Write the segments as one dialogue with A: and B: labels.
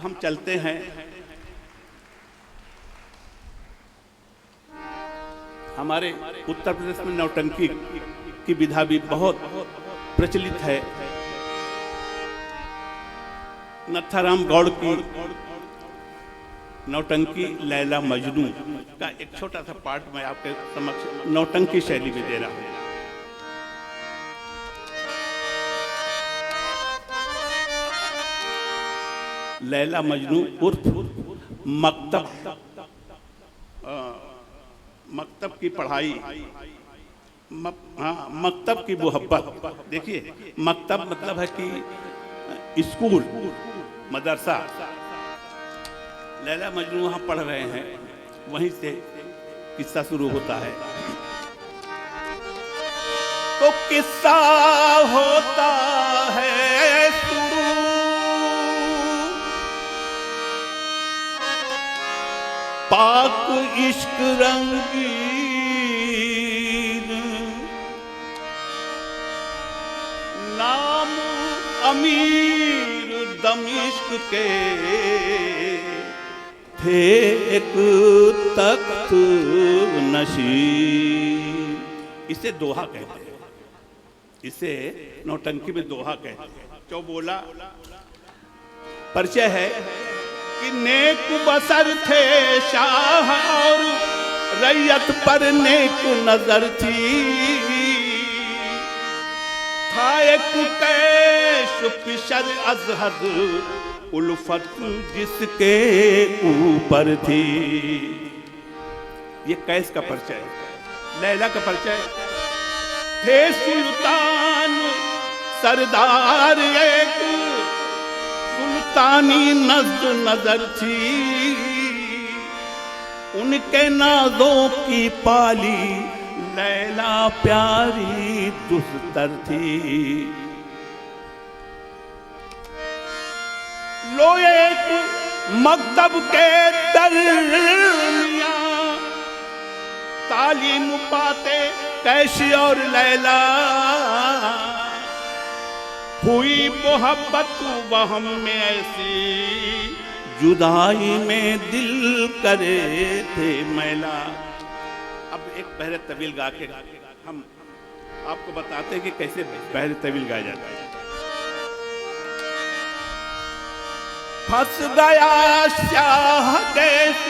A: अब हम चलते हैं हमारे उत्तर प्रदेश में नौटंकी की विधा भी बहुत प्रचलित है। नत्थाराम गौड़ की नौटंकी लैला मजनू का एक छोटा सा पार्ट मैं आपके समक्ष नौटंकी शैली में दे रहा हूं। लैला मजनू उर्फ मकतब की पढ़ाई, मकतब की मोहब्बत। देखिए, मकतब मतलब है कि स्कूल, मदरसा। लैला मजनू वहाँ पढ़ रहे हैं, वहीं से किस्सा शुरू होता है। तो किस्सा होता है शुरू, पाक इश्क रंगीन, नाम अमीर दमिश्क के, थे एक तख्त नशीन। इसे दोहा कहते हैं, इसे नौटंकी में दोहा कहते हैं। चौबोला परिचय है कि नेक बसर थे शाह और रैयत पर नेक नजर थी, था एक कैश पिशर अजहद उल्फत जिसके ऊपर थी। ये कैस का परिचय, लैला का परिचय। थे सुल्तान सरदार एक सुल्तानी नजर थी, उनके नाजों की पाली लैला प्यारी दुस्तर थी। लो एक मकतब के दरमियां तालीम पाते कैशी और लैला, हुई मोहब्बत वहम में ऐसी, जुदाई में दिल करे थे मैला। अब एक बहरे तवील गा के हम आपको बताते हैं कि कैसे बहरे तवील गाया जाता है। फंस गया शाह कैस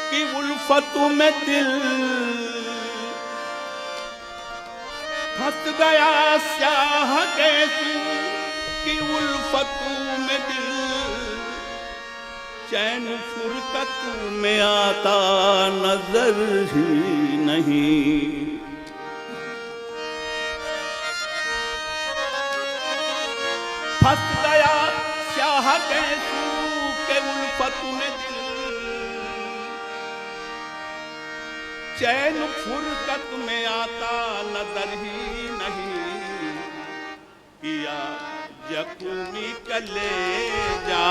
A: की उल्फत में दिल, फंस गया शाह कैस की उल्फत में दिल, चैन फुरकत में आता नजर ही नहीं। फंस गया शाह कैस के उल्फत में दिल, चैन फुरकत में आता नजर ही नहीं। किया जख्मी कलेजा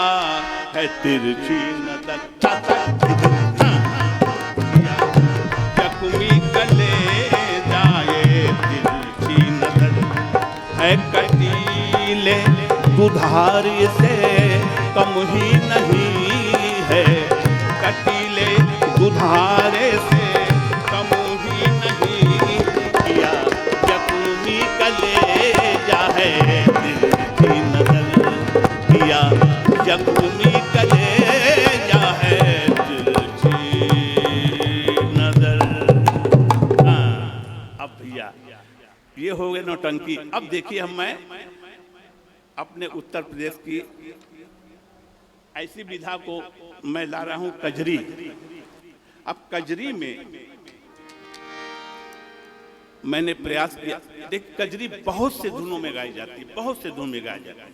A: है तिरछी नजर, जख्मी कलेजा ये तिरछी नजर है, कटीले दुधार से कम ही नहीं है, कटीले दुधारे से कम ही नहीं। किया जख्मी कलेजा है तिरछी नजर, किया जख्मी कलेजा है तिरछी नजर। अब भैया ये हो गए नौटंकी। अब देखिए मैं अपने उत्तर प्रदेश की ऐसी विधा को मैं ला रहा हूं, कजरी। अब कजरी में मैंने प्रयास किया। देख, कजरी बहुत से धुनों में गाई जाती है, बहुत से धुन में गाई जाती है।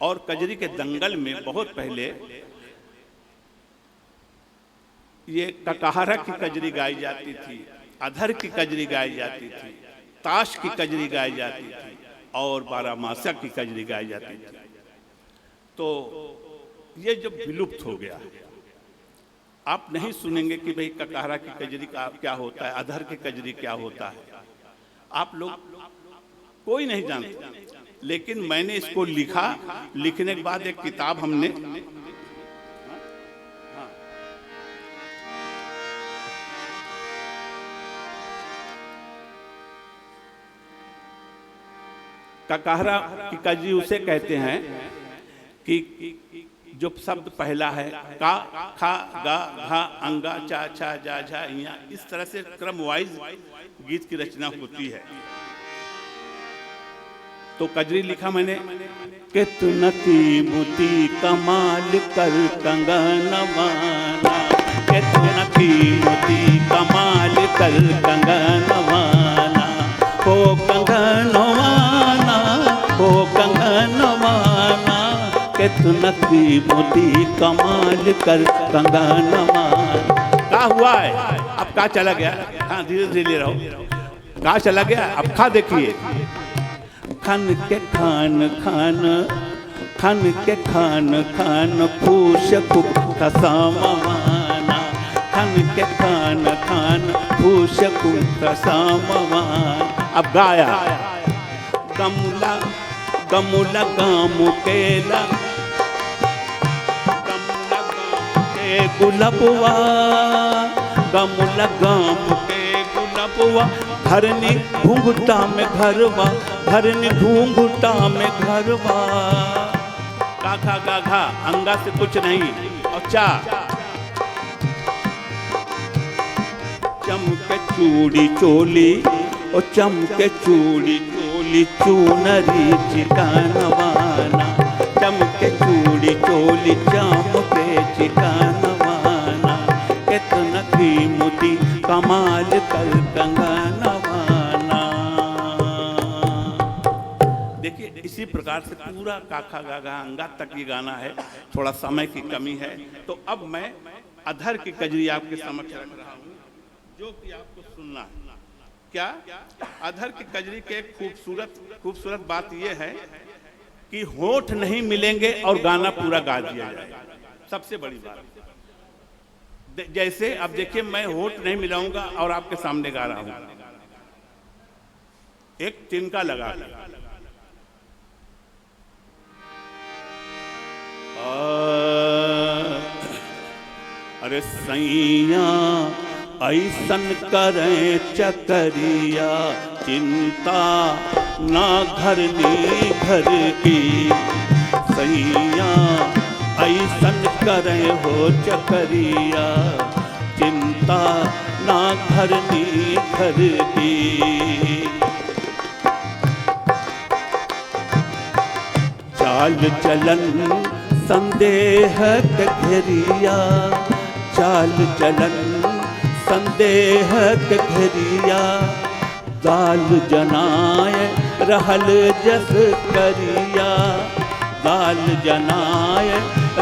A: और कजरी के दंगल में बहुत पहले ये ककहरा की कजरी गाई जाती थी, अधर की कजरी गाई जाती थी, ताश की कजरी गाई जाती थी और बारामासा की कजरी गाई जाती थी। तो ये जब विलुप्त हो गया, आप नहीं सुनेंगे कि भाई ककहरा की कजरी का क्या होता है, अधर की कजरी क्या होता है। आप लोग कोई नहीं जानते। लेकिन मैंने इसको लिखा, लिखने के बाद एक किताब हमने ककहरा की कजरी उसे कहते हैं कि जो शब्द पहला है का, खा, गा, घा, अंगा, चा, छा, जा, झा, इया, इस तरह से क्रम वाइज गीत की रचना होती है। तो कजरी लिखा मैंने कि तू नती बुती कमाल कर कंगनवाना, कि तू नती बुती कमाल कर कंगनवाना, हो कंगनवाना, हो कंगनवाना, कि तू नती बुती कमाल कर कंगनवाना। क्या हुआ है? अब क्या चला गया? हाँ धीरे धीरे ले रहा हूँ। क्या चला गया? अब खा देखिए, खन के खान खान, खन के खान खान पूछ खसामवाना, खन के खान खान पूछ खसामवान। अब गाया गमुला गमुला गामु केला, गमुला गाम के गुलबुआ, गमुला गाम के गुलबुआ, घरनी घूंघटा में घरवा, घरनी घूंघटा में घरवा। गाघा गाघा अंगा से कुछ नहीं, और चा चमके चूड़ी चोली, और चमके चूड़ी चोली चूनरी चिकानवाना, चमके चूड़ी चोली चमके चिकानवाना, कितना की मोती कमाल कर कंगनवाना। देखिए इसी प्रकार से पूरा काखा गागा अंगा तक ये गाना है। थोड़ा समय की कमी है, तो अब मैं अधर की कजरी आपके समक्ष रख रहा हूँ, जो कि आपको सुनना है। क्या? अधर की कजरी के खूबसूरत बात यह है कि होठ नहीं मिलेंगे और गाना पूरा गा दिया जाएगा। सबसे बड़ी बात जैसे अब देखिए मैं होठ नहीं मिलाऊंगा और आपके सामने गा रहा हूं, एक तिनका लगा अरे सैया ऐसन करें चकरिया, चिंता ना घरनी घर की, सैया ऐसन करें हो चकरिया, चिंता ना घरनी घर की। चाल चलन संदेह के घेरिया, चाल चलन संदेह के घेरिया, दाल जनाए रहल जस करिया, दाल जनाए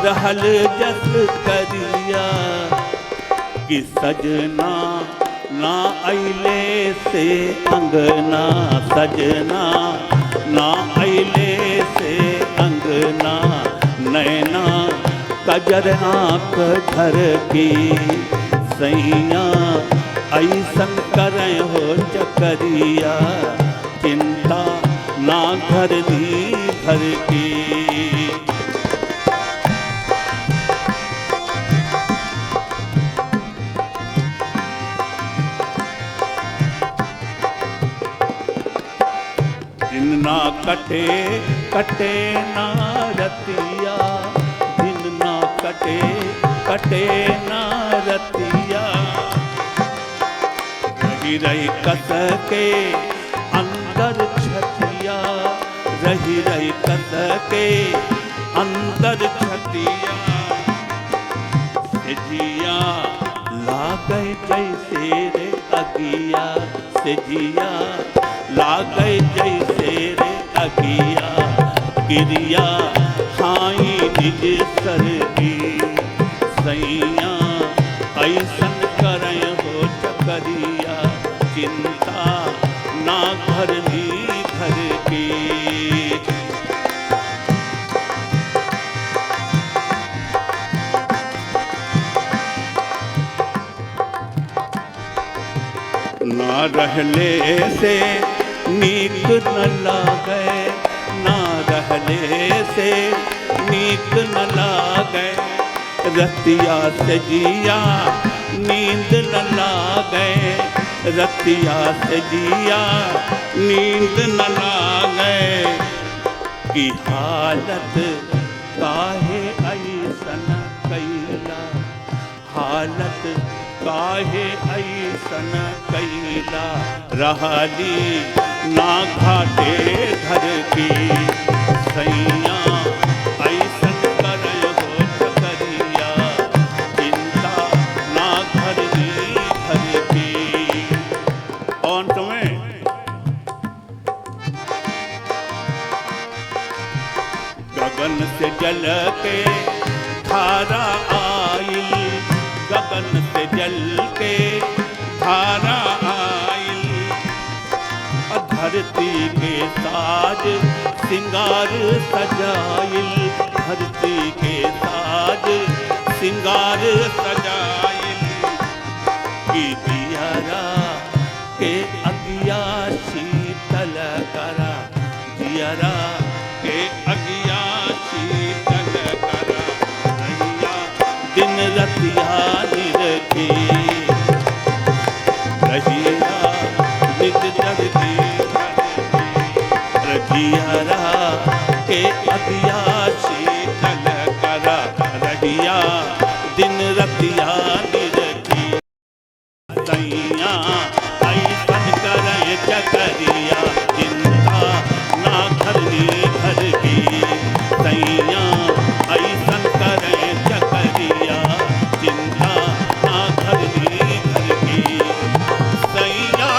A: रहल जस करिया, कि सजना ना अइले से अंगना, सजना ना अइले से अंगना, नैना कजर आँख धर की, सैया ऐसन करें हो चकरिया, चिंता ना घरनी घर की। दिन ना कटे कटे ना रतिया, दिन ना कटे कटे ना रतिया, रही रही कस के अंदर छतिया, रही रही कस के अंदर छतिया, से जिया लागै जैसे रे अगिया, से जिया लागै जैसे रे अगिया, क्रिया खाई निज सरगी, सैया ऐसन करें हो चकरिया, चिंता ना घरनी घर की। ना रहले से नीक न लागे, ना से नीक न लागे, रतिया से जिया नींद न लागे, रतिया से जिया नींद न लागे। की हालत काहे ऐसन कैला, हालत काहे ऐसन कैला, रहली ना घाटे घर की सैया ऐसन करे हो चकरिया, चिंता ना करनी घर की। और तुम्हें गगन से जल के धारा आई, गगन से जल के धारा आई, धरती के साज सिंगार सजाइल, धरती के साज सिंगार सजाइल। की दियारा के अगिया शीतल करा, दियारा के अगिया शीतल करा, रहिया दिन रतिया निरखी, रहिया नित जगती रहिया के अगिया शीतल करा, रहिया दिन रतिया निरखी, सैया ऐसन करे चकरिया, चिंता ना करनी घर की, सैया ऐसन करे चकरिया, चिंता ना करनी घर की, सैया।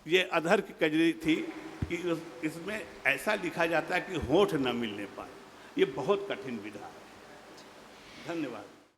A: ये अधर की कजरी थी कि इसमें ऐसा लिखा जाता है कि होठ न मिलने पाए, ये बहुत कठिन विधा है। धन्यवाद।